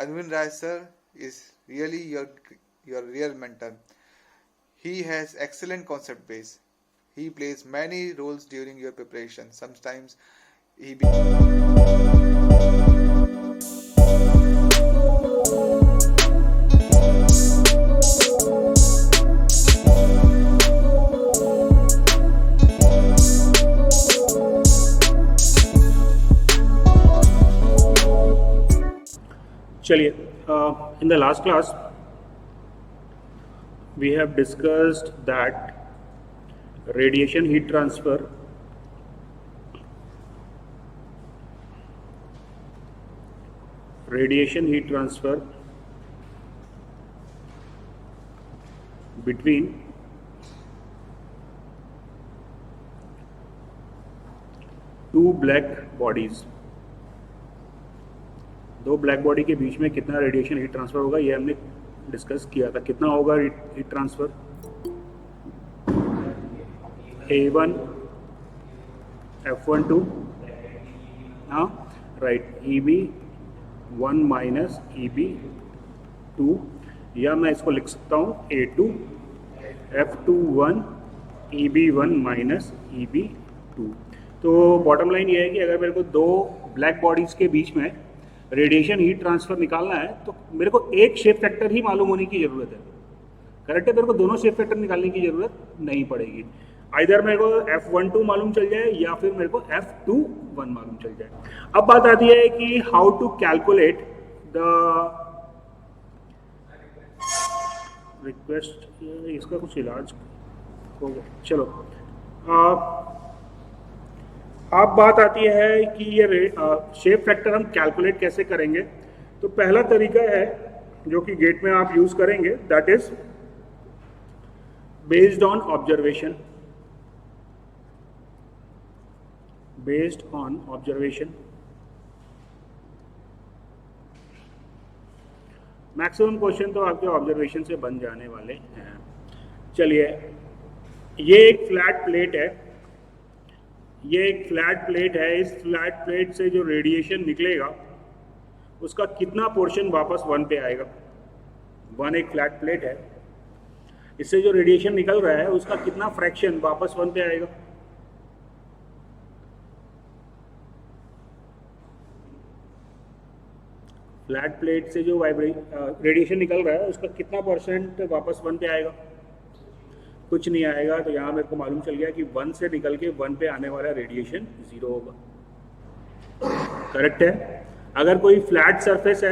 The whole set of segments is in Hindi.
Arvind Rai sir is really your real mentor. He has excellent concept base. He plays many roles during your preparation. Sometimes he be चलिए, in the last class we have discussed that radiation heat transfer between two black bodies. दो ब्लैक बॉडी के बीच में कितना रेडिएशन हीट ट्रांसफर होगा ये हमने डिस्कस किया था. कितना होगा हीट ट्रांसफर? A1 F12, हाँ राइट, EB1 माइनस EB2, या मैं इसको लिख सकता हूँ A2 F21 EB1 minus EB2. तो बॉटम लाइन ये है कि अगर मेरे को दो ब्लैक बॉडीज के बीच में रेडिएशन हीट ट्रांसफर निकालना है तो मेरे को एक शेप फैक्टर ही मालूम होने की ज़रूरत है. करेक्ट है? मेरे को दोनों शेप फैक्टर निकालने की ज़रूरत नहीं पड़ेगी. आइदर मेरे को F12 मालूम चल जाए या फिर मेरे को F21 मालूम चल जाए. अब बात आती है कि how to calculate the request. इसका कुछ इलाज हो गया. चलो, अब बात आती है कि ये शेप फैक्टर हम कैलकुलेट कैसे करेंगे. तो पहला तरीका है जो कि गेट में आप यूज करेंगे, that is based on observation. Maximum question तो आपके ऑब्जर्वेशन से बन जाने वाले हैं. चलिए, ये एक फ्लैट प्लेट है. इस फ्लैट प्लेट से जो रेडिएशन निकलेगा उसका कितना पोर्शन वापस वन पे आएगा. वन एक फ्लैट प्लेट है, इससे जो रेडिएशन निकल रहा है उसका कितना फ्रैक्शन वापस वन पे आएगा. फ्लैट प्लेट से जो रेडिएशन निकल रहा है उसका कितना परसेंट वापस वन पे आएगा? कुछ नहीं आएगा. तो यहाँ मेरे को मालूम चल गया कि वन से निकल के वन पे आने वाला रेडिएशन जीरो होगा. करेक्ट है? अगर कोई फ्लैट सरफेस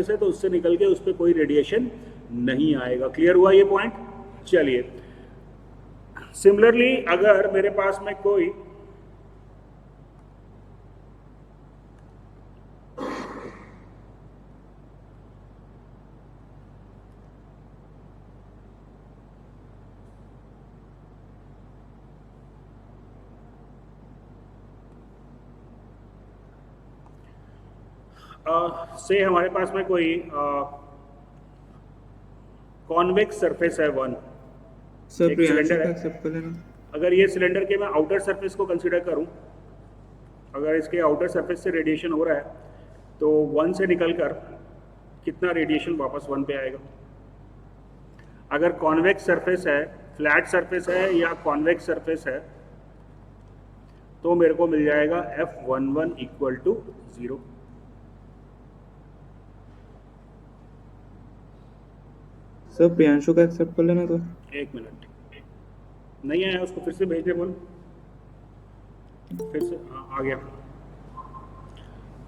है तो उससे निकल के उस पर कोई रेडिएशन नहीं आएगा. क्लियर हुआ ये पॉइंट? चलिए, सिमिलरली अगर मेरे पास में कोई से हमारे पास में कोई कॉन्वेक्स सरफेस है वन. सर सिलेंडर है. अगर ये सिलेंडर के मैं आउटर सरफेस को कंसीडर करूं, अगर इसके आउटर सरफेस से रेडिएशन हो रहा है तो वन से निकलकर कितना रेडिएशन वापस वन पे आएगा. अगर कॉन्वेक्स सरफेस है, फ्लैट सरफेस है या कॉन्वेक्स सरफेस है तो मेरे को मिल जाएगा F11 equal to 0. Sir Priyanshu का एक्सेप्ट कर लेना. तो एक मिनट, नहीं आया, उसको फिर से भेजने बोल. फिर से आ गया.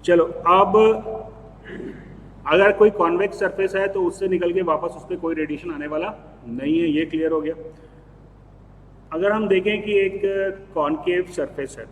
चलो, अब अगर कोई कॉन्वेक्स सरफेस है तो उससे निकल के वापस उस पर कोई रेडिएशन आने वाला नहीं है. ये क्लियर हो गया. अगर हम देखें कि एक कॉनकेव सरफेस है,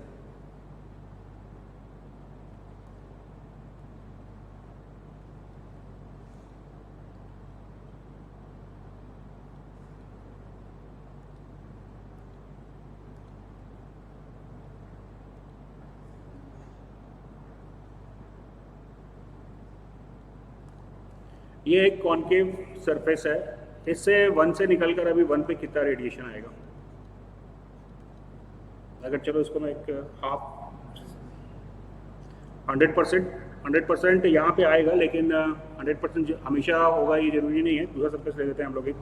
ये एक कॉनकेव सरफेस है, इससे वन से निकलकर अभी वन पे कितना रेडिएशन आएगा. अगर चलो इसको मैं एक 100% 100% यहाँ पे आएगा, लेकिन 100% हमेशा होगा ये जरूरी नहीं है। दूसरा सरफेस ले लेते हैं हम लोग एक।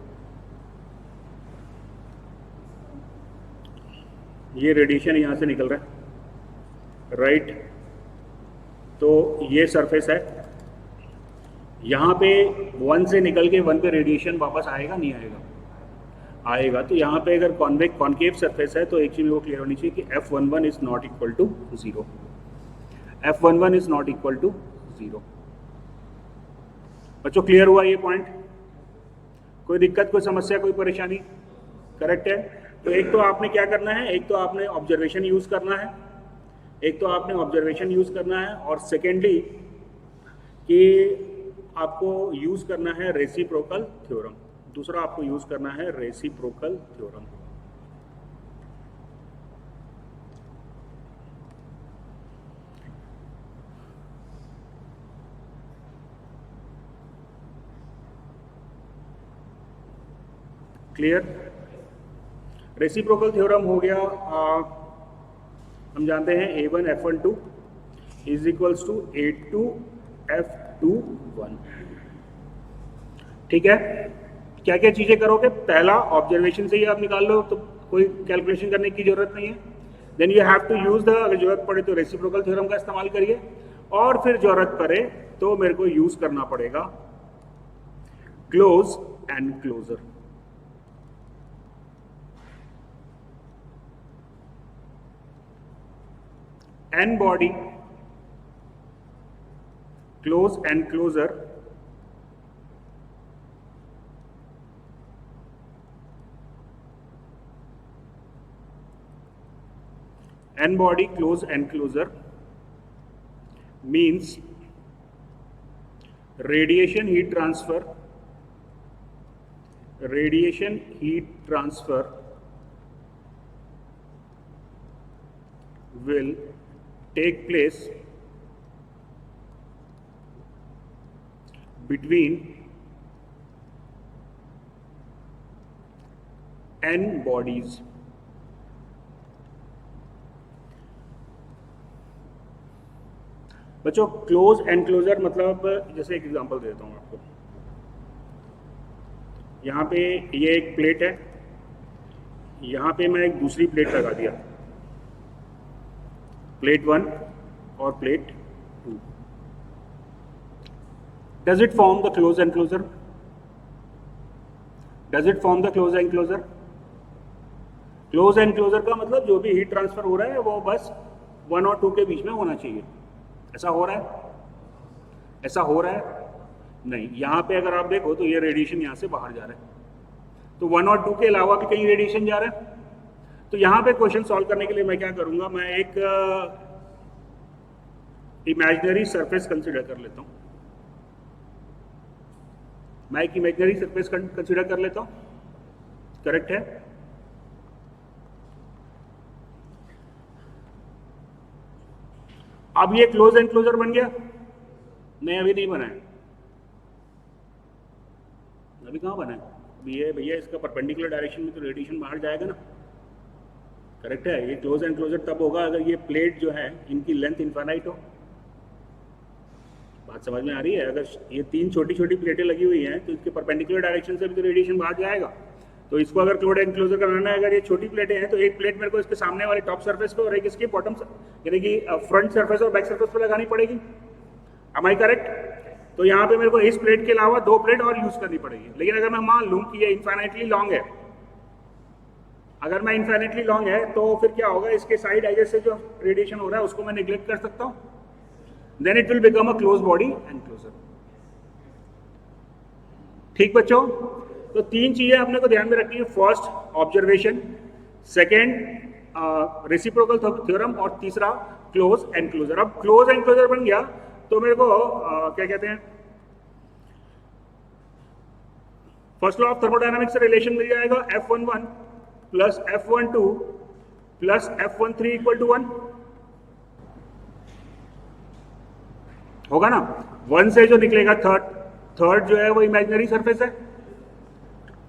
ये रेडिएशन यहाँ से निकल रहा है, राइट। तो ये सरफेस है, यहाँ पे 1 से निकल के 1 पे रेडिएशन वापस आएगा नहीं आएगा? आएगा। तो यहाँ पे अगर कॉन्केव सरफेस है तो एक चीज़ वो क्लियर होनी चाहिए कि F11 is not equal to 0। F11 is not equal to 0। बच्चों क्लियर हुआ ये पॉइंट? कोई दिक्कत, कोई समस्या, कोई परेशानी? करेक्ट है। तो एक तो आपने क्या करना है, एक तो आपने ऑब्जर्वेशन यूज करना है, और सेकेंडली कि आपको यूज करना है रेसिप्रोकल थ्योरम। दूसरा आपको यूज करना है reciprocal theorem. Clear? Reciprocal theorem हो गया, हम जानते हैं A1 F12 is equals to A2 F21। ठीक है। क्या क्या चीजें करोगे? पहला ऑब्जर्वेशन से ही आप निकाल लो, तो कोई कैलकुलेशन करने की जरूरत नहीं है। Then you have to use the, अगर जरूरत पड़े तो रेसिप्रोकल थ्योरम का इस्तेमाल करिए, और फिर जरूरत पड़े तो मेरे को यूज करना पड़ेगा closed enclosure. N body, close and closer, N body, close and closer means radiation heat transfer will take place between N bodies. बच्चों क्लोज एंड क्लोजर मतलब, जैसे एक एग्जांपल देता हूँ आपको। यहाँ पे ये एक प्लेट है, यहाँ पे मैं एक दूसरी प्लेट लगा दिया, प्लेट 1 और plate 2। Does it form the closed enclosure? Closed enclosure का मतलब जो भी हीट ट्रांसफर हो रहा है वो बस 1 और 2 के बीच में होना चाहिए। ऐसा हो रहा है? नहीं। यहाँ पे अगर आप देखो तो ये रेडिएशन यहाँ से बाहर जा रहा है, तो 1 और 2 के अलावा भी कहीं रेडिएशन जा रहा है। तो यहाँ पे क्वेश्चन सॉल्व करने के लिए मैं क्या करूंगा, मैं एक इमेजिनरी सरफेस कंसीडर कर लेता हूँ। करेक्ट है। अब ये क्लोज एंड क्लोजर बन गया? नहीं, अभी नहीं बना है। अभी कहाँ बना है? अभी ये भैया इसका परपेंडिकुलर डायरेक्शन में तो रेडिएशन बाहर जाएगा ना। करेक्ट है। ये क्लोज एंड क्लोजर तब होगा अगर ये प्लेट जो है इनकी लेंथ इनफाइनाइट हो। बात समझ में आ रही है? अगर ये 3 छोटी छोटी प्लेटें लगी हुई हैं तो इसके परपेंडिकुलर डायरेक्शन से भी तो रेडिएशन बाहर जाएगा। तो इसको अगर क्लोज एंड क्लोजर कराना है, अगर ये छोटी प्लेटें हैं तो एक प्लेट मेरे को इसके सामने वाले टॉप सरफेस पे और एक इसकी बॉटम यानी कि फ्रंट सरफेस और बैक सरफेस पे लगानी पड़ेगी। Am I correct? तो यहाँ पे मेरे को इस प्लेट के अलावा 2 प्लेट और यूज करनी पड़ेगी। लेकिन अगर मैं मान लूँ कि ये इनफाइनाइटली लॉन्ग है, तो फिर क्या होगा, इसके साइड एजेस से जो रेडिएशन हो रहा है उसको मैं निग्लेक्ट कर सकता हूँ। Then it will become a closed body enclosure. ठीक बच्चों? तो 3 चीजें अपने को ध्यान में रखनी है। First observation, second reciprocal theorem, और तीसरा क्लोज एंड क्लोजर। अब क्लोज एंड क्लोजर बन गया तो मेरे को क्या कहते हैं, फर्स्ट लॉ ऑफ थर्मोडायनामिक्स से रिलेशन मिल जाएगा, F11 plus F12 plus F13 equal to 1 होगा ना। 1 से जो निकलेगा थर्ड जो है वो इमेजिनरी सरफेस है।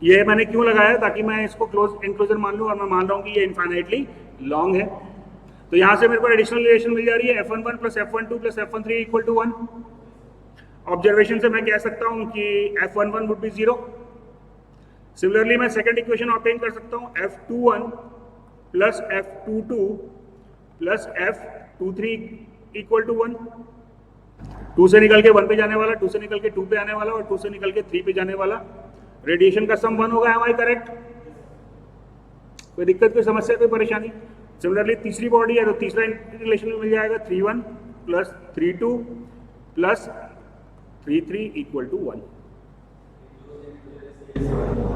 ये मैंने क्यों लगाया, ताकि मैं इसको क्लोज एंड क्लोजर मान लूं, और मैं मान रहा हूं कि ये इनफाइनाइटली लॉन्ग है। तो तो यहां से मेरे को एडिशनल रिलेशन मिल जा रही है F11 plus F12 plus F13 equal to 1। Observation से मैं कह सकता हूं कि F11 वुड बी 0। सिमिलरली मैं सेकंड इक्वेशन ऑब्टेन कर सकता हूं F21 plus F22 plus F23 equal to 1। 2 से निकल के 1 पे जाने वाला, 2 से निकल के 2 पे आने वाला और 2 से निकल के 3 पे जाने वाला, रेडिएशन का सम 1 होगा। Am I correct? कोई दिक्कत, कोई समस्या, कोई परेशानी? सिमिलरली तीसरी बॉडी है तो तीसरा रिलेशन में मिल जाएगा 31 प्लस 32 प्लस 33 इक्वल टू 1।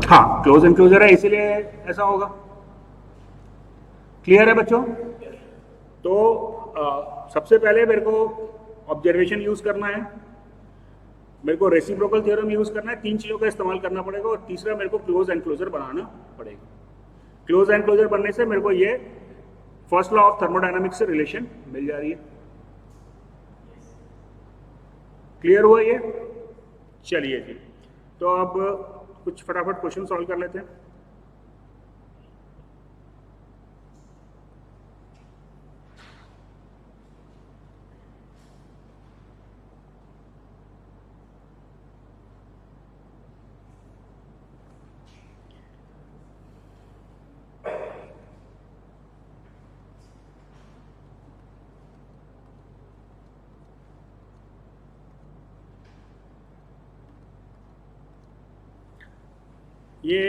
हाँ, क्लोज एनक्लोजर है इसीलिए ऐसा होगा। क्लियर है बच्चों? तो सबसे पहले मेरे को ऑब्जर्वेशन यूज करना है, मेरे को रेसिप्रोकल थ्योरम यूज करना है, 3 चीजों का इस्तेमाल करना पड़ेगा और तीसरा मेरे को क्लोज एनक्लोजर बनाना पड़ेगा। क्लोज एनक्लोजर बनने से मेरे को ये फर्स्ट लॉ ऑफ थर्मोडायनामिक्स से रिलेशन मिल जा रही है। क्लियर हुआ ये? चलिए जी, तो अब कुछ फटाफट क्वेश्चन सॉल्व कर लेते हैं। ये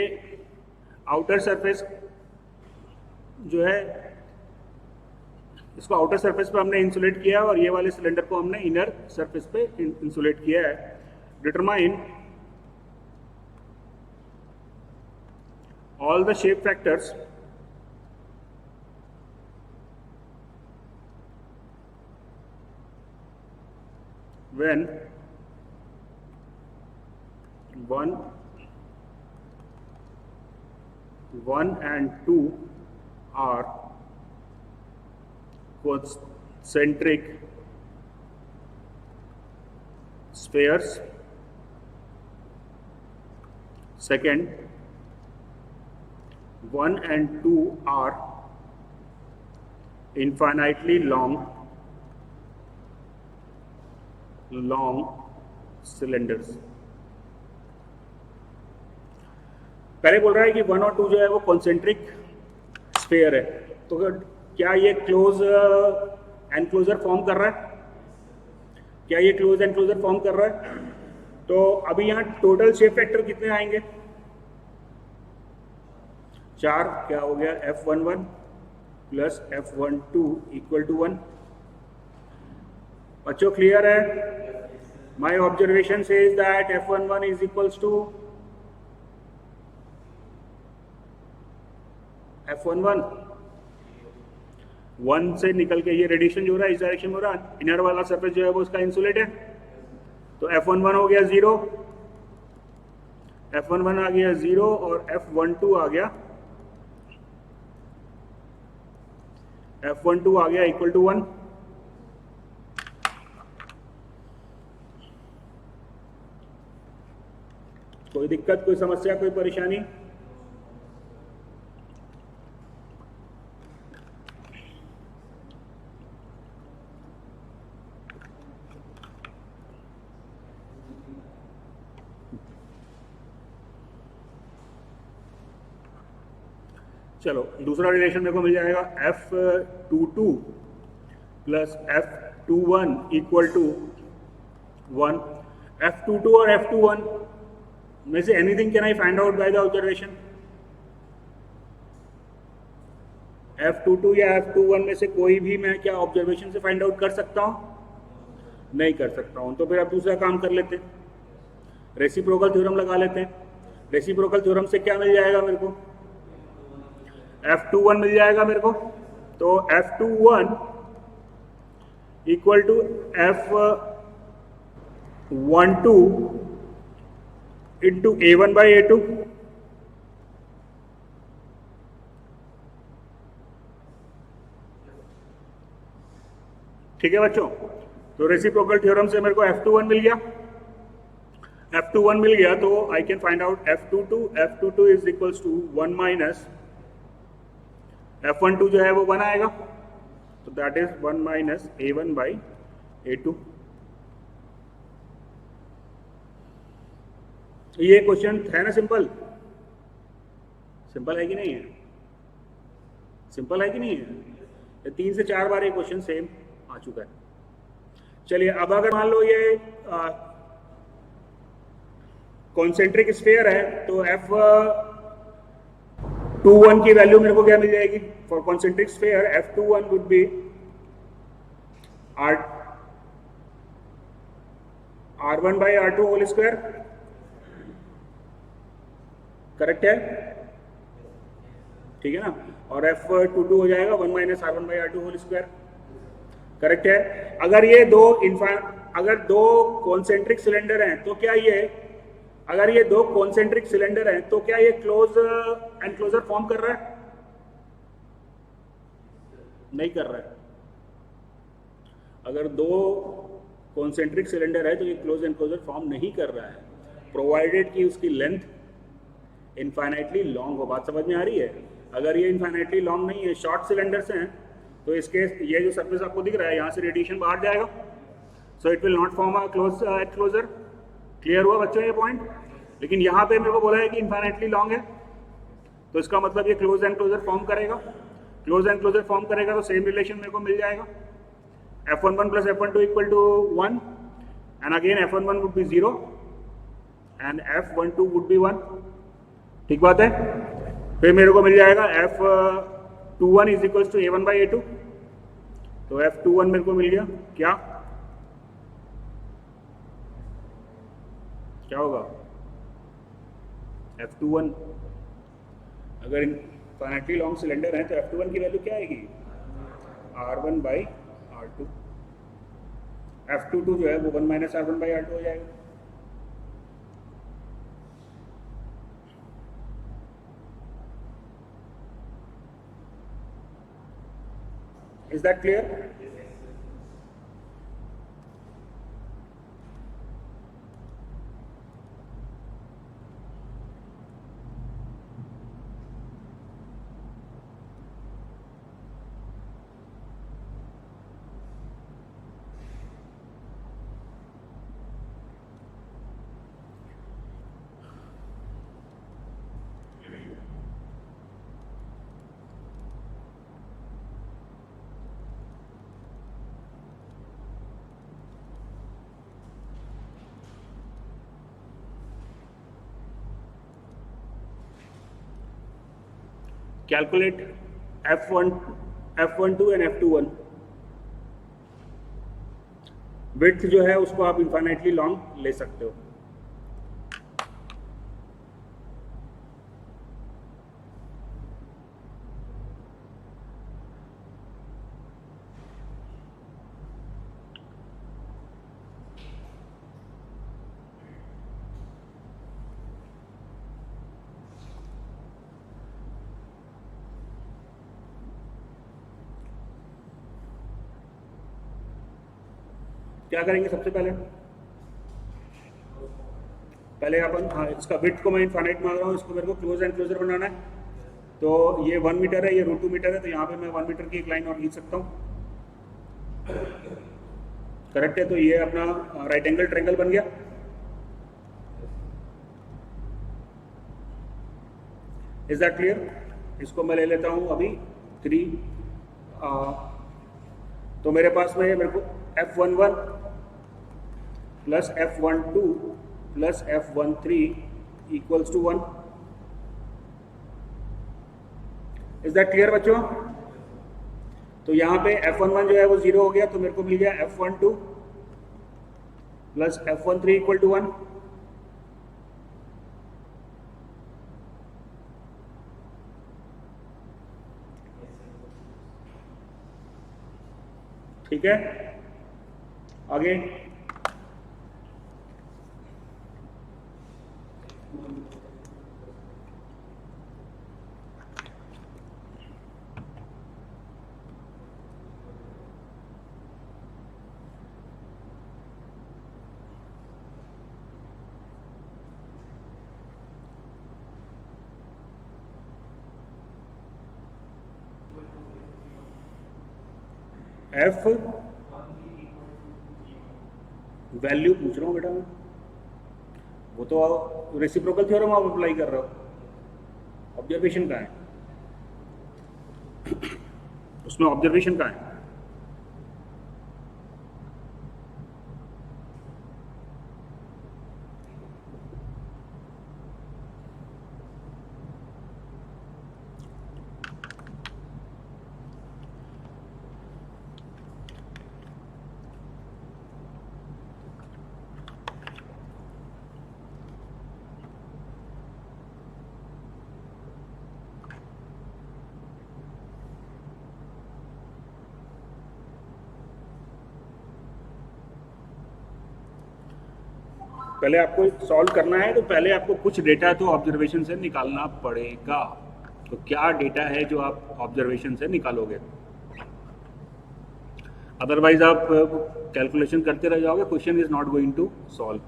आउटर सरफेस जो है, इसको आउटर सरफेस पे हमने इंसुलेट किया और ये वाले सिलेंडर को हमने इनर सरफेस पे इंसुलेट किया है। Determine all the shape factors when 1 and 2 are concentric spheres. Second, 1 and 2 are infinitely long cylinders. पहले बोल रहा है कि 1 और 2 जो है वो कॉन्सेंट्रिक स्फीयर है, तो क्या ये क्लोज एनक्लोजर फॉर्म कर रहा है? क्या ये क्लोज एनक्लोजर फॉर्म कर रहा है? तो अभी यहाँ टोटल शेप फैक्टर कितने आएंगे? 4। क्या हो गया? F11 plus F12 equal to 1। बच्चों क्लियर है? My observation says that F11 is equals to F11। 1 से निकल के ये रेडिएशन जो हो रहा है इस डायरेक्शन में हो रहा है, इनर वाला सरफेस जो है वो उसका इंसुलेट है, तो F11 हो गया 0, F11 आ गया 0 और F12 आ गया इक्वल टू 1। कोई दिक्कत, कोई समस्या, कोई परेशानी? चलो दूसरा रिलेशन मेरे को मिल जाएगा F22 plus F21 equal to 1। F22 और F21 में say anything can I find out by the observation? F22 या F21 में से कोई भी मैं क्या ऑब्जर्वेशन से फाइंड आउट कर सकता हूं? नहीं कर सकता हूं। तो फिर अब दूसरा काम कर लेते हैं, रेसिप्रोकल थ्योरम लगा लेते हैं। रेसिप्रोकल थ्योरम से क्या मिल जाएगा मेरे को? F21 मिल जाएगा मेरे को, तो F21 equal to F12 into A1 by A2। ठीक है बच्चों, तो रेसिप्रोकल थ्योरम से मेरे को F21 मिल गया, F21 मिल गया तो I can find out F22 is equals to 1 minus F12 जो है वो 1 आएगा, तो So that is 1 minus A1 by A2. ये क्वेश्चन है ना सिंपल? सिंपल है कि नहीं है? सिंपल है कि नहीं है? ये 3 से 4 बार ये क्वेश्चन सेम आ चुका है. चलिए अब अगर मान लो ये कॉन्सेंट्रिक स्फीयर है तो F21 की वैल्यू मेरे को क्या मिल जाएगी? For concentric sphere F21 would be R1 by R2 whole square. Correct है? ठीक है ना? और F22 हो जाएगा 1 minus R1 by R2 whole square. Correct है? अगर ये दो कॉन्सेंट्रिक सिलेंडर हैं तो क्या ये क्लोज एनक्लोजर फॉर्म कर रहा है? नहीं कर रहा है. अगर दो कॉन्सेंट्रिक सिलेंडर है तो ये क्लोज एनक्लोजर फॉर्म नहीं कर रहा है, प्रोवाइडेड कि उसकी लेंथ इनफाइनाइटली लॉन्ग हो. बात समझ में आ रही है? अगर ये इनफाइनाइटली लॉन्ग नहीं है, शॉर्ट सिलेंडर्स हैं, तो इसके ये जो सरफेस आपको दिख रहा है यहाँ से रेडिएशन बाहर जाएगा, so it will not form a close enclosure. Clear हुआ बच्चों ये पॉइंट? लेकिन यहाँ पे मेरे को बोला है कि इनफाइनाइटली लॉन्ग है, तो इसका मतलब ये क्लोज एनक्लोजर फॉर्म करेगा. क्लोज एनक्लोजर फॉर्म करेगा तो सेम रिलेशन मेरे को मिल जाएगा. F11 plus F12 equal to 1, and again F11 would be 0 and F12 would be 1. ठीक बात है? फिर मेरे को मिल जाएगा F21 is equals to A1 by A2. तो F21 मेरे को मिल गया. क्या होगा? F21 अगर इनफाइनाइटली लॉन्ग सिलेंडर है तो F21 की वैल्यू क्या आएगी? R1 by R2. F22 जो है वो 1 माइनस R1 by R2 हो जाएगा. Is that clear? Calculate F12 and F21. Width जो है उसको आप इनफाइनाइटली लॉन्ग ले सकते हो. क्या करेंगे सबसे पहले अपन इसका विड्थ को मैं इनफाइनाइट मांग रहा हूँ, इसको मेरे को क्लोज एंड क्लोजर बनाना है. तो ये 1 मीटर है, ये √2 मीटर है, तो यहाँ पे मैं 1 मीटर की एक लाइन और खींच सकता हूँ. करेक्ट है? तो ये अपना राइट एंगल ट्रायंगल बन गया. Is that clear? इसको मैं ले लेता हूँ अभी 3. तो मेरे पास में मेरे को F11 plus F12 plus F13 equals to 1. Is that clear बच्चों? तो यहाँ पे F11 जो है वो 0 हो गया, तो मेरे को मिल गया F12 plus F13 equal to 1. ठीक है? आगे एफ वैल्यू पूछ रहा हूँ बेटा मैं, वो तो रेसिप्रोकल थ्योरम आप अप्लाई कर रहे हो। ऑब्जर्वेशन कहाँ है उसमें, ऑब्जर्वेशन कहाँ है? पहले आपको सॉल्व करना है तो पहले आपको कुछ डेटा तो ऑब्जर्वेशन से निकालना पड़ेगा। तो क्या डेटा है जो आप ऑब्जर्वेशन से निकालोगे? अदरवाइज आप कैलकुलेशन करते रह जाओगे, question is not going to solve.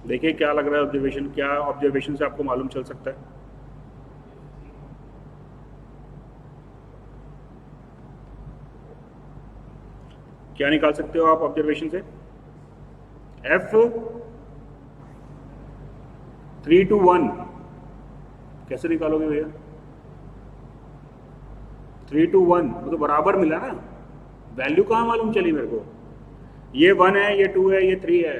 देखिए क्या लग रहा है ऑब्जर्वेशन, क्या ऑब्जर्वेशन से आपको मालूम चल सकता है? क्या निकाल सकते हो आप ऑब्जर्वेशन से? F 3 to 1 कैसे निकालोगे भैया? 3 to 1 वो तो बराबर मिला ना, वैल्यू कहाँ मालूम चली मेरे को? ये 1 है, ये 2 है, ये 3 है।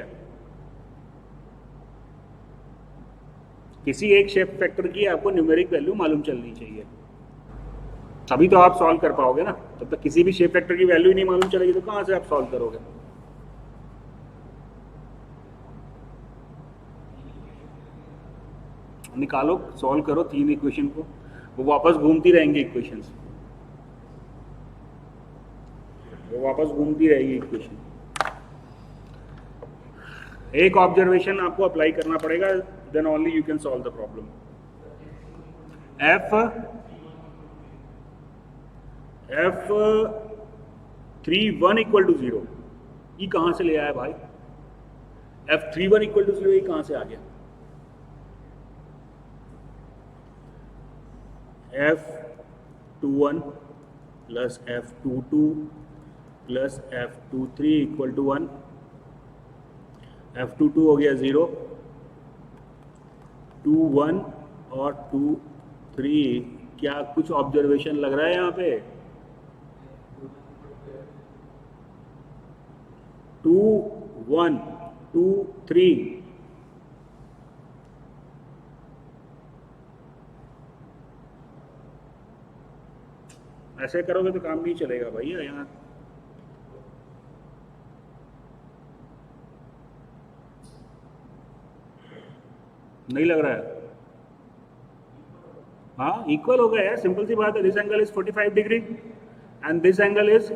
किसी एक शेप फैक्टर की आपको न्यूमेरिक वैल्यू मालूम चलनी चाहिए, तभी तो आप सॉल्व कर पाओगे ना। तब तक किसी भी शेप फैक्टर की वैल्यू ही नहीं मालूम चलेगी तो कहाँ से आप सॉल्व करोगे? निकालो, सॉल्व करो 3 इक्वेशन को, वो वापस घूमती रहेंगी इक्वेशंस, वो वापस घूमती रहेगी इक्वेशन। एक ऑब्जर्वेशन आपको अप्लाई करना पड़ेगा, then only you can solve the problem. F 3 1 equal to 0 ये कहां से ले आया भाई? एफ 3 1 इक्वल टू 0 ये कहां से आ गया? F 2 1 plus F 2 2 plus F 2 3 equal to 1। F 2 2 हो गया 0, 2 1 और 2 3। क्या कुछ ऑब्जर्वेशन लग रहा है यहाँ पे? 2 1 2 3 ऐसे करोगे तो काम नहीं चलेगा भैया यहाँ। नहीं लग रहा है? हाँ इक्वल हो गया यार, सिंपल सी बात है। This angle is 45 degree and this angle is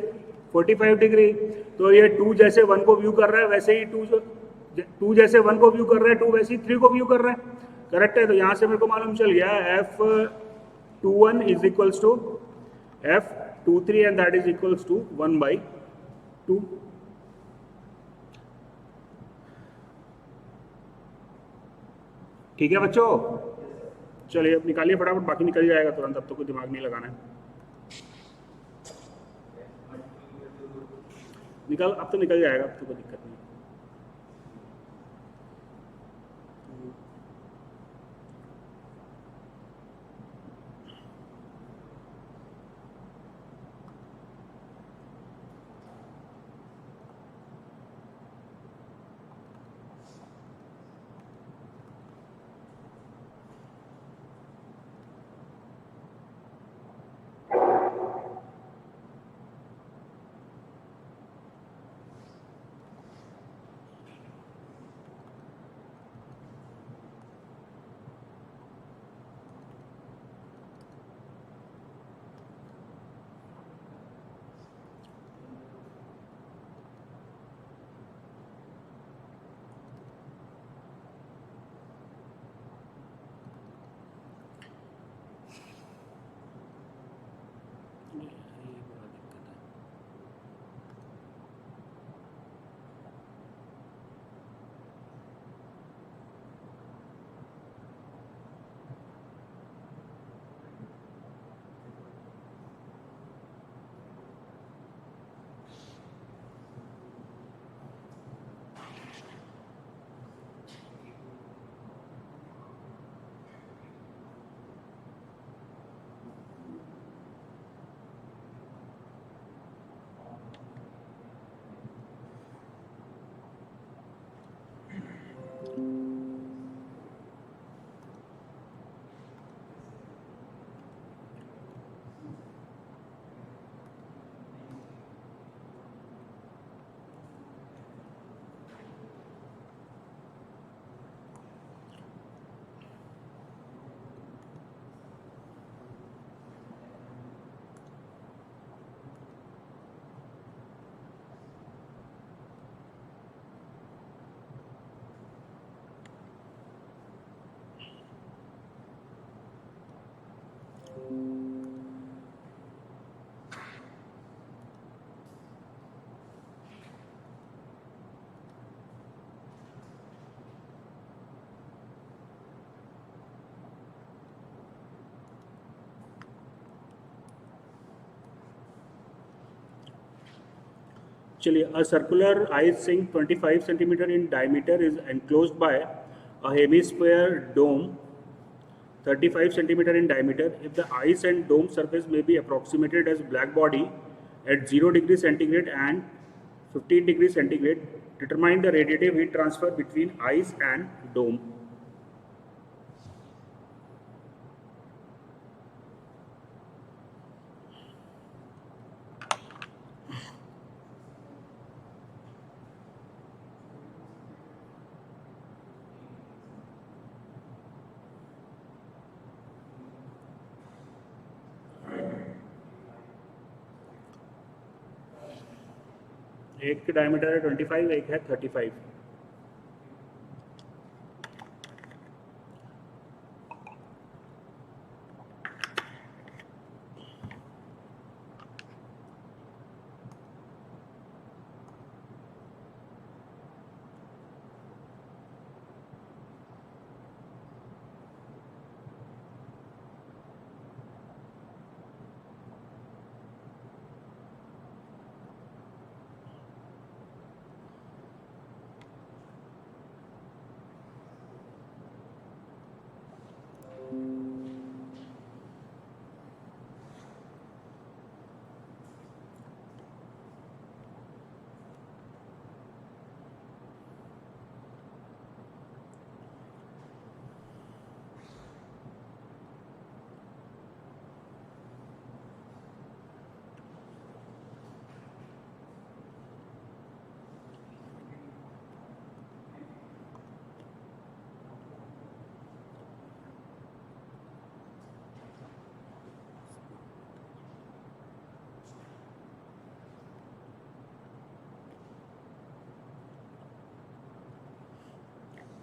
45 degree. तो ये 2 जैसे 1 को व्यू कर रहा है वैसे ही 2 जैसे 1 को व्यू कर रहा है 2 वैसे ही 3 को व्यू कर रहा है। करेक्ट है? तो यहाँ से मेरे को मालूम चल गया F 2 1 is equals to F 2 3 and that is equals to 1/2। ठीक है बच्चों, चलिए अब निकालिए फटाफट, बाकी निकल जाएगा तुरंत, अब तो कोई दिमाग नहीं लगाना है। निकल, अब तो निकल जाएगा, अब तो कोई दिक्कत नहीं। चलिए, a circular ice sink 25 centimeter in diameter is enclosed by a hemisphere dome 35 centimeter in diameter. If the ice and dome surface may be approximated as black body at 0 degree centigrade and 15 degree centigrade, determine the radiative heat transfer between ice and dome. एक की डायमीटर है 25, एक है 35.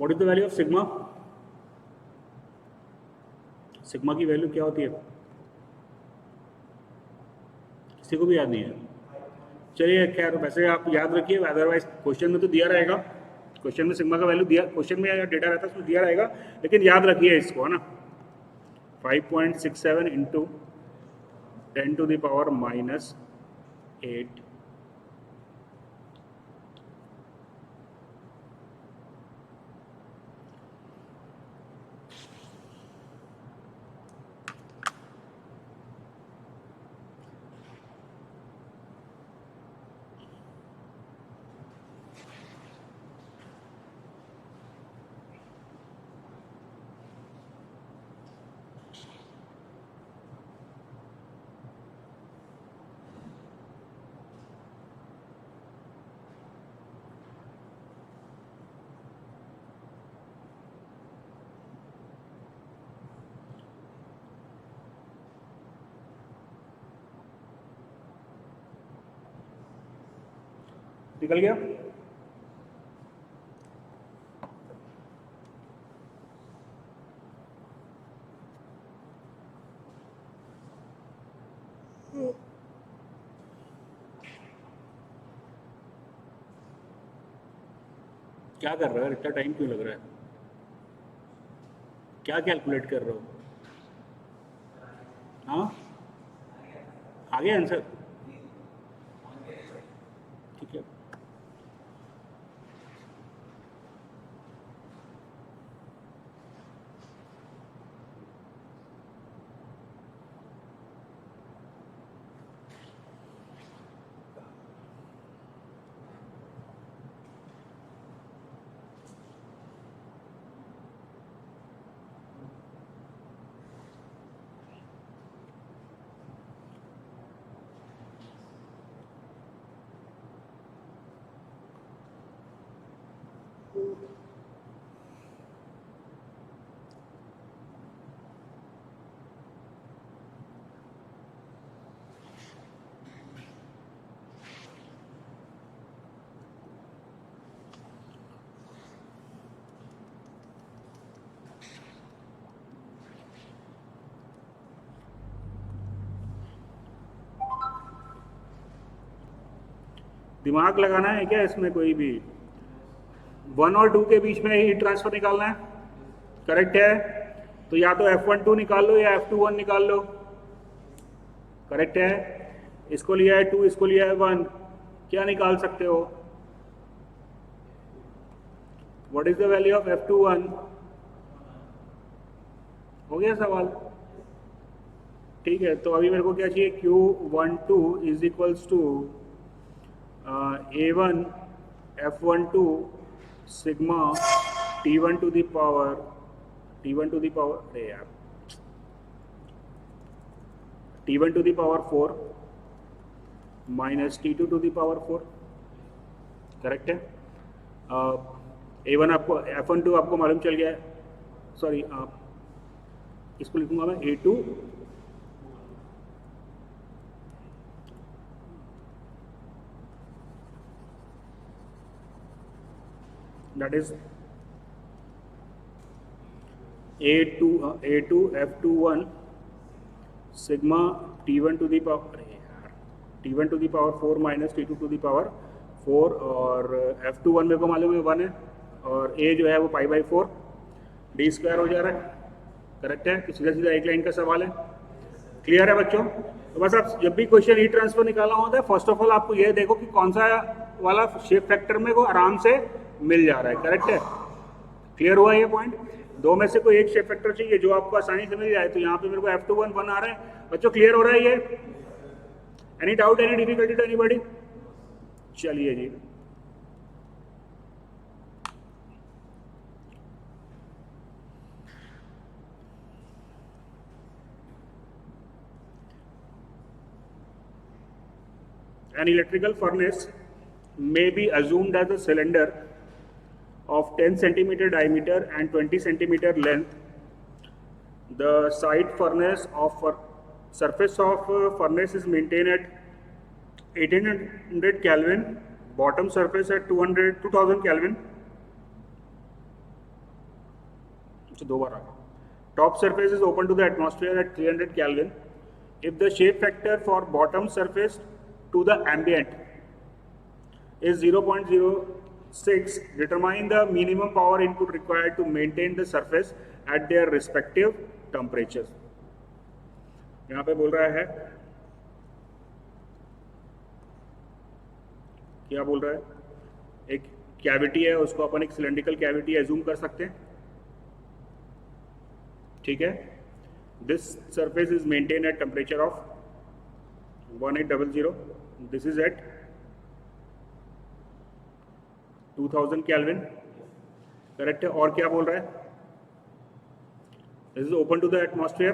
What is the value of sigma? Sigma की वैल्यू क्या होती है? किसी को भी याद नहीं है? चलिए, खैर वैसे आप याद रखिए, अदरवाइज क्वेश्चन में तो दिया रहेगा. क्वेश्चन में सिग्मा का वैल्यू दिया, क्वेश्चन में डेटा रहता है उसमें दिया रहेगा, लेकिन याद रखिए इसको, है ना. 5.67 इंटू 10 to the power -8 निकल गया. क्या कर रहा है? इतना टाइम क्यों लग रहा है? क्या कैलकुलेट कर रहे हो? हाँ, आ गया आंसर? ठीक है. दिमाग लगाना है क्या इसमें? कोई भी 1 और 2 के बीच में हीट ट्रांसफर निकालना है, करेक्ट है? तो या तो F12 निकाल लो या F21 निकाल लो, करेक्ट है? इसको लिया है 2, इसको लिया है 1, क्या निकाल सकते हो? What is the value of F21? हो गया सवाल? ठीक है, तो अभी मेरे को क्या चाहिए? Q12 is equals to A1 F12 sigma T1 to the power अरे यार T1 to the power 4 minus T2 to the power 4। Correct है? A1 आपको F12 आपको मालूम चल गया है। सॉरी, इसको लिखूंगा मैं A2 that is A2 F21 sigma T1 to the power T1 to the power 4 minus T2 to the power 4 और F21 मेरे को मालूम है 1 है और A जो है वो पाई बाई 4 डी स्क्वायर हो जा रहा है। करेक्ट है? तो सीधा सीधा एक लाइन का सवाल है। क्लियर है बच्चों? तो बस आप जब भी क्वेश्चन हीट ट्रांसफर निकालना होता है, फर्स्ट ऑफ ऑल आपको ये देखो कि कौन सा वाला शेप फैक्टर में को आराम से मिल जा रहा है। करेक्ट है? क्लियर हुआ ये पॉइंट? दो में से कोई एक शेप फैक्टर चाहिए जो आपको आसानी से मिल जाए। तो यहाँ पे मेरे को F21 1 आ रहा है। बच्चों क्लियर हो रहा है ये? Any doubt, any difficulty to anybody? चलिए जी, an electrical furnace may be assumed as a cylinder of 10 centimeter diameter and 20 centimeter length. The side furnace of surface of furnace is maintained at 1800 Kelvin, bottom surface at 2000 Kelvin. So दो बार आ गया. Top surface is open to the atmosphere at 300 Kelvin. If the shape factor for bottom surface to the ambient is 0.06, determine the minimum power input required to maintain the surface at their respective temperatures. यहाँ पे बोल रहा है, क्या बोल रहा है? एक कैविटी है, उसको अपन एक सिलेंड्रिकल कैविटी एज्यूम कर सकते हैं। ठीक है? This surface is maintain at temperature of 1800. This is at 2000 Kelvin. Correct है? और क्या बोल रहा है? This is open to the atmosphere.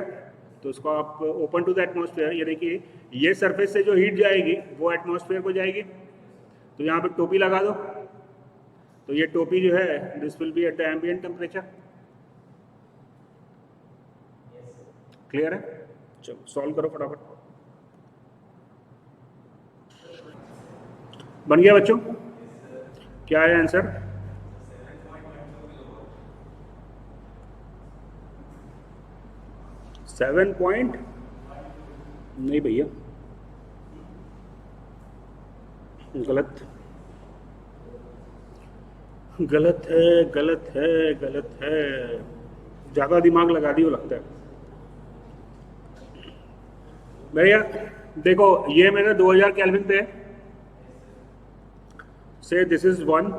तो इसको आप ओपन टू द एटमॉस्फेयर, ये देखिए ये सरफेस से जो हीट जाएगी वो एटमॉस्फेयर को जाएगी। तो यहाँ पे टोपी लगा दो, तो ये टोपी जो है this will be at the ambient temperature. Clear है? चलो सॉल्व करो फटाफट। बन गया बच्चों? क्या है आंसर? सेवन पॉइंट नहीं भैया, गलत गलत है, गलत है, गलत है। ज्यादा दिमाग लगा दियो लगता है भैया। देखो ये मेरा 2000 केल्विन पे है। से this is 1,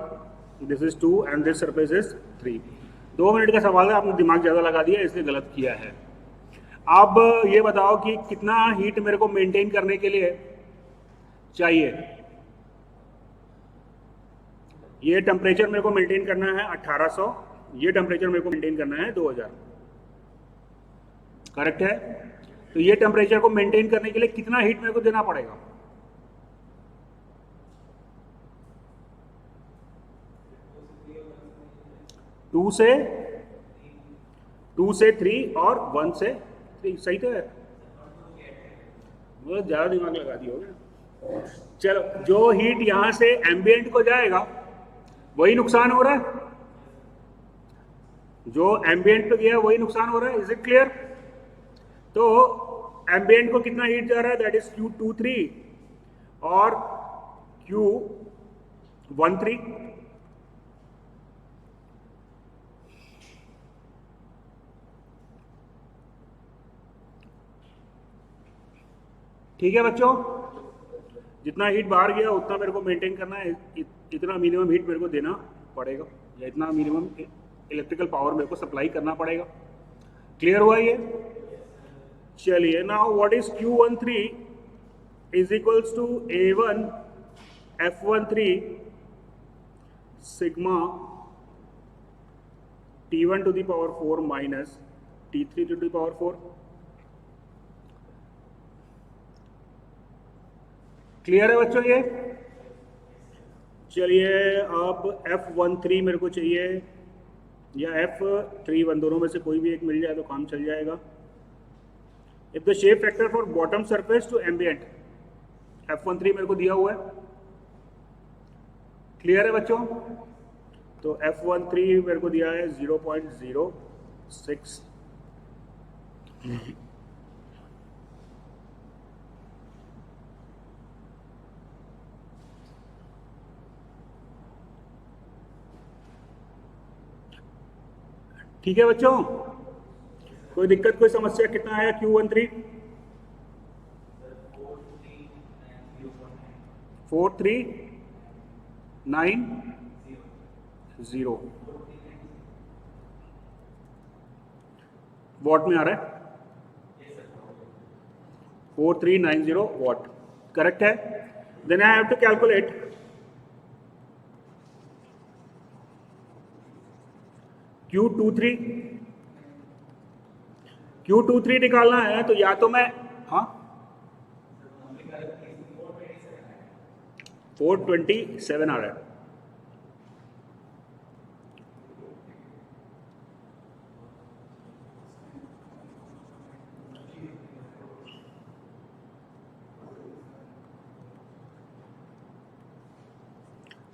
this is 2 and this surface is 3। 2 minute का सवाल है, आपने दिमाग ज़्यादा लगा दिया इसलिए गलत किया है। अब ये बताओ कि कितना हीट मेरे को मेंटेन करने के लिए चाहिए। ये टेम्परेचर मेरे को मेंटेन करना है 1800, ये टेम्परेचर मेरे को मेंटेन करना है 2000। करेक्ट है? तो ये टेम्परेचर को मेंटेन करने के लिए कितना हीट मेरे को देना पड़ेगा? टू से 3 और 1 से 3। सही तो है? बहुत ज्यादा दिमाग लगा दिया होगा। चलो, जो हीट यहां से एम्बिएंट को जाएगा वही नुकसान हो रहा है, जो एम्बिएंट पे गया वही नुकसान हो रहा है। Is it clear? तो एम्बिएंट को कितना हीट जा रहा है? दैट इज Q23 और Q13। ठीक है बच्चों? जितना हीट बाहर गया उतना मेरे को मेंटेन करना है, इतना मिनिमम हीट मेरे को देना पड़ेगा, या इतना मिनिमम इलेक्ट्रिकल पावर मेरे को सप्लाई करना पड़ेगा। क्लियर हुआ ये? चलिए, now what is Q13 is equals to A1 F13 sigma T1 to the power 4 minus T3 to the power 4। Clear है बच्चों ये? चलिए, अब F13 मेरे को चाहिए, या F31, दोनों में से कोई भी एक मिल जाए तो काम चल जाएगा। If the shape factor for bottom surface to ambient, F13 मेरे को दिया हुआ है। क्लियर है बच्चों? तो F13 मेरे को दिया है 0.06। ठीक है बच्चों, कोई दिक्कत, कोई समस्या? कितना आया Q13? 4390 वॉट में आ रहा है। 4390 वॉट, करेक्ट है। Then I have to calculate Q23 निकालना है, तो या तो मैं 427 आ रहा है।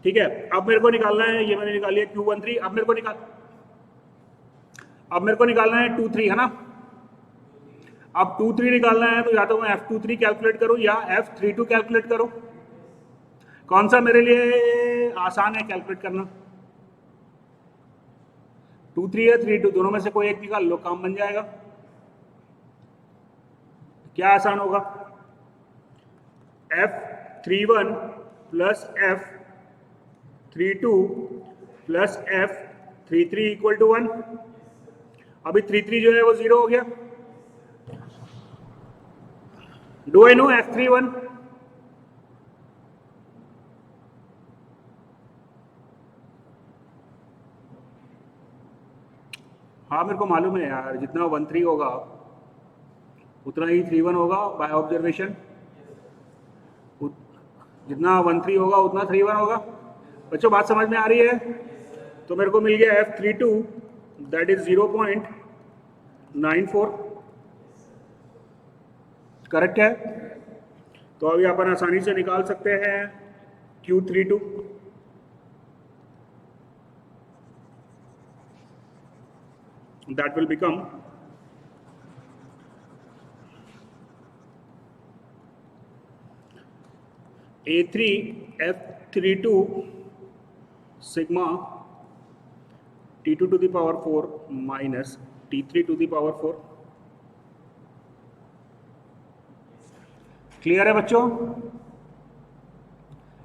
ठीक है, अब मेरे को निकालना है, ये मैंने निकाल लिया Q13। अब मेरे को निकालना है 23, है ना। अब 23 निकालना है तो या तो मैं F23 कैलकुलेट करूं या F32 कैलकुलेट करूं। कौन सा मेरे लिए आसान है कैलकुलेट करना? 23 या 32, दोनों में से कोई एक निकाल लो, काम बन जाएगा। क्या आसान होगा? F31 plus F32 plus F33 equal to 1। अभी 33 जो है वो 0 हो गया। Do I know F31? हाँ, मेरे को मालूम है यार, जितना 13 होगा उतना ही 31 होगा बाय ऑब्जर्वेशन। जितना 13 होगा उतना 31 होगा। बच्चों, बात समझ में आ रही है? तो मेरे को मिल गया F32, दैट इज 0.94, करेक्ट है। तो अभी अपन आसानी से निकाल सकते हैं Q32। That will become A3 F32 sigma T2 to the power 4 minus T3 to the power 4। Clear है बच्चों?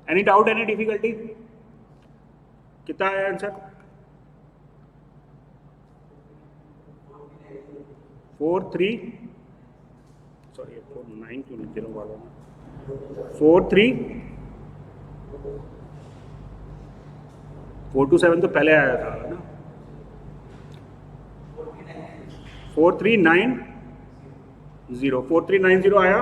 Any doubt, any difficulty? कितना है आंसर? 43, सॉरी 49 क्यों नहीं दिनों वाला, 427 तो पहले आया था ना। 4390 आया,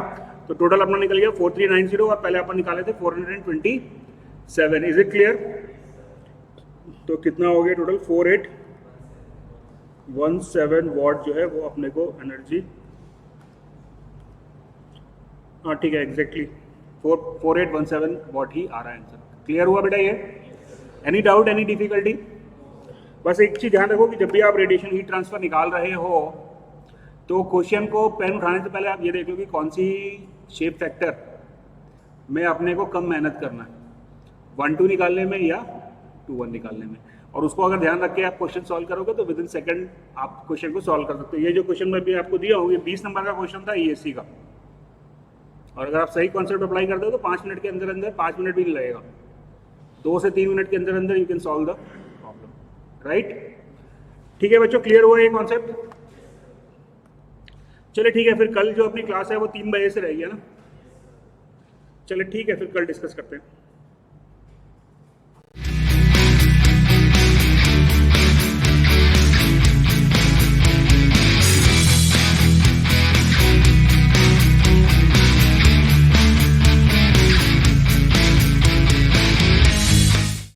तो टोटल अपना निकल गया 4390, और पहले अपन निकाले थे 427। Is it clear? तो कितना हो गया टोटल? 4817 वॉट जो है वो अपने को एनर्जी, हाँ ठीक है, एग्जैक्टली 4817 वॉट ही आ रहा है आंसर। क्लियर हुआ बेटा ये? Any doubt, any difficulty? बस एक चीज़ ध्यान रखो कि जब भी आप रेडिएशन हीट ट्रांसफर निकाल रहे हो तो क्वेश्चन को पेन उठाने से पहले आप ये देख लो कि कौन सी शेप फैक्टर में अपने को कम मेहनत करना है, 1-2 निकालने में या 2-1 निकालने में। और उसको अगर ध्यान रख के आप क्वेश्चन सॉल्व करोगे तो विद इन सेकंड आप क्वेश्चन को सॉल्व कर सकते हो। ये जो क्वेश्चन मैं भी आपको दिया हूँ, ये 20 नंबर का क्वेश्चन था ESC का, और अगर आप सही कॉन्सेप्ट अप्लाई करते हो तो 5 मिनट के अंदर अंदर, 5 मिनट भी नहीं लगेगा, 2 से 3 मिनट के अंदर अंदर you can solve the problem, right. ठीक है बच्चों, क्लियर हुआ ये कॉन्सेप्ट? चलिए ठीक है, फिर कल जो अपनी क्लास है वो 3 बजे से रहेगी, है ना। चलिए ठीक है, फिर कल डिस्कस करते हैं।